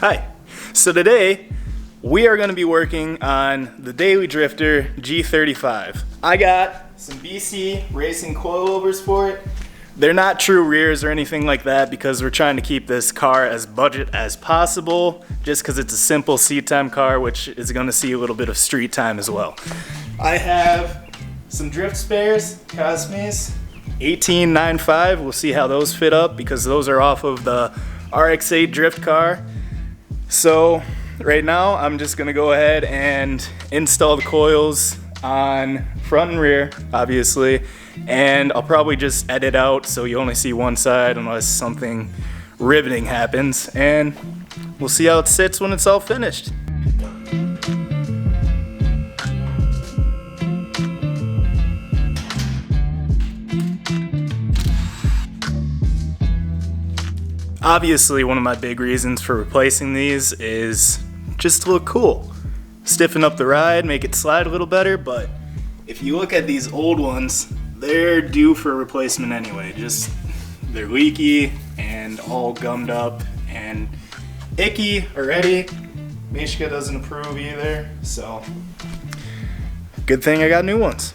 Hi. So today we are going to be working on the Daily Drifter G35. I got some BC racing coilovers for it. They're not true rears or anything like that because we're trying to keep this car as budget as possible, just because it's a simple seat time car, which is going to see a little bit of street time as well. I have some drift spares, Cosmes 1895. We'll see how those fit up because those are off of the RX-8 drift car. So right now I'm just gonna go ahead and install the coils on front and rear, obviously, and I'll probably just edit out so you only see one side unless something riveting happens, and we'll see how it sits when it's all finished. Obviously, one of my big reasons for replacing these is just to look cool. Stiffen up the ride, make it slide a little better, but if you look at these old ones, they're due for a replacement anyway. They're leaky and all gummed up and icky already. Mishka doesn't approve either, so good thing I got new ones.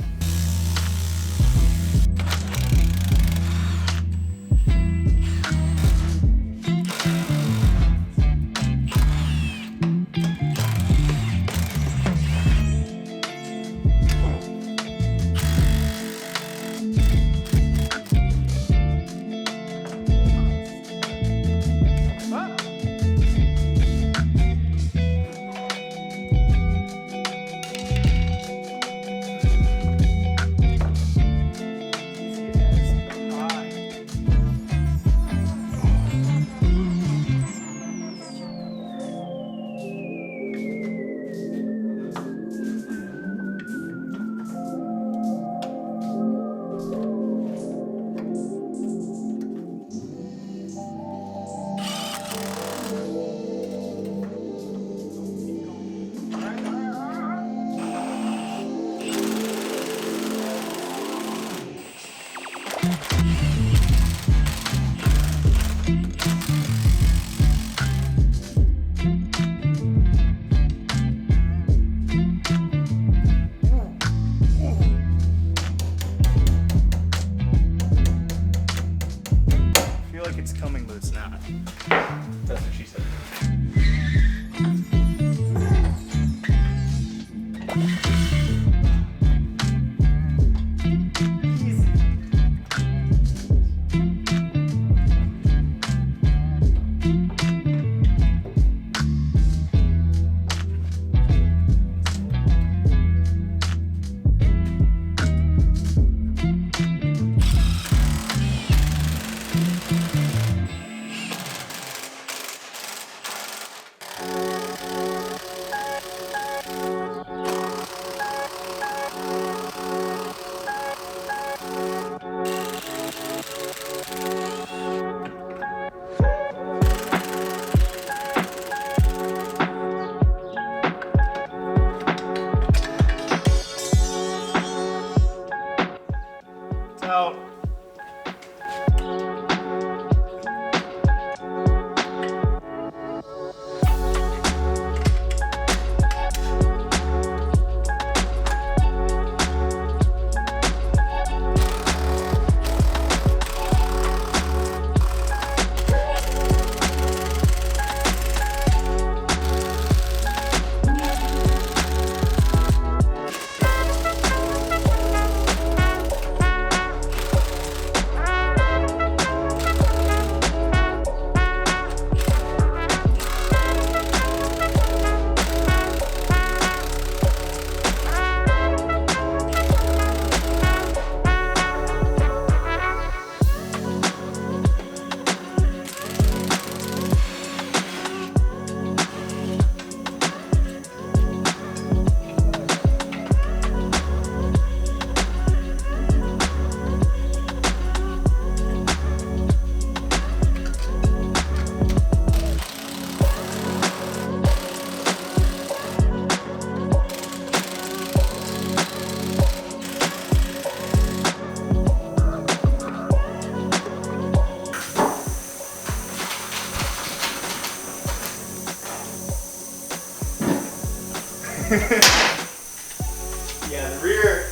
Yeah, the rear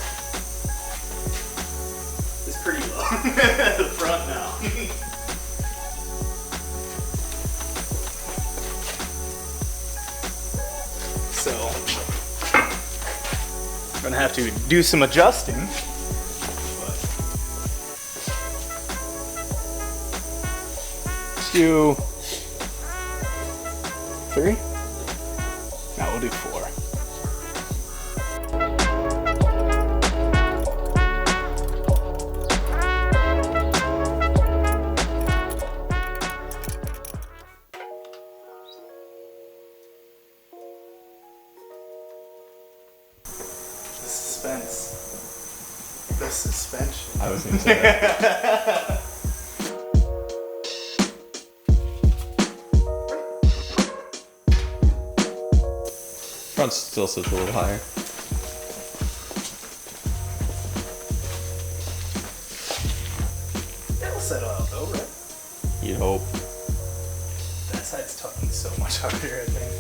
is pretty low. The front now. So, I'm gonna have to do some adjusting. But 2, 3. Now we'll do 4. The suspension. I was gonna say that. Front still sits a little higher. That'll settle out though, right? You'd hope. That side's tucking so much harder, I think.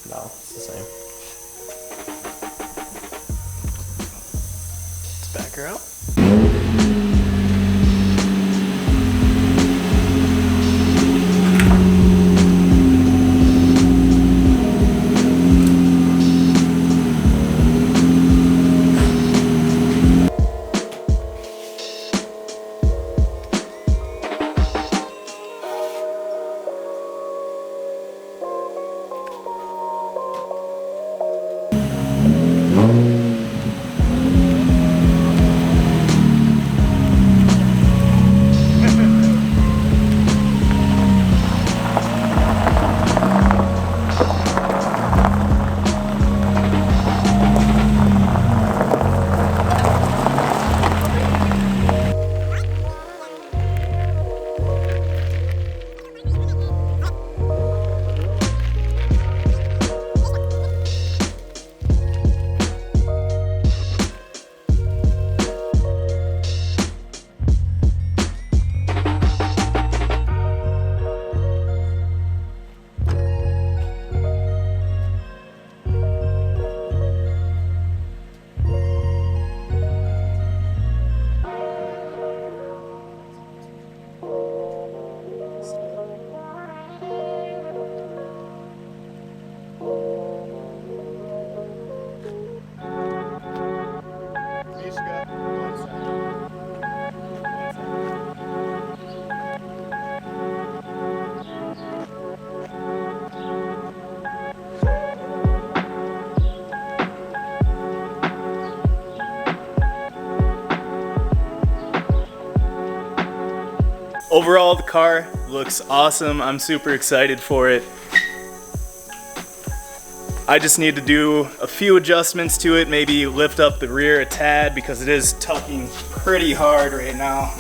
No, it's the same. Let's back her out. Overall, the car looks awesome. I'm super excited for it. I just need to do a few adjustments to it, maybe lift up the rear a tad because it is tucking pretty hard right now.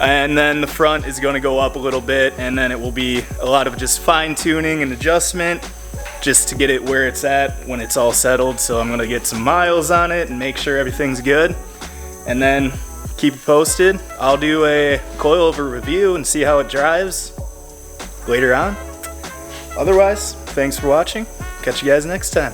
And then the front is going to go up a little bit, and then it will be a lot of just fine tuning and adjustment just to get it where it's at when it's all settled. So I'm going to get some miles on it and make sure everything's good, and then keep you posted. I'll do a coilover review and see how it drives later on. Otherwise, thanks for watching. Catch you guys next time.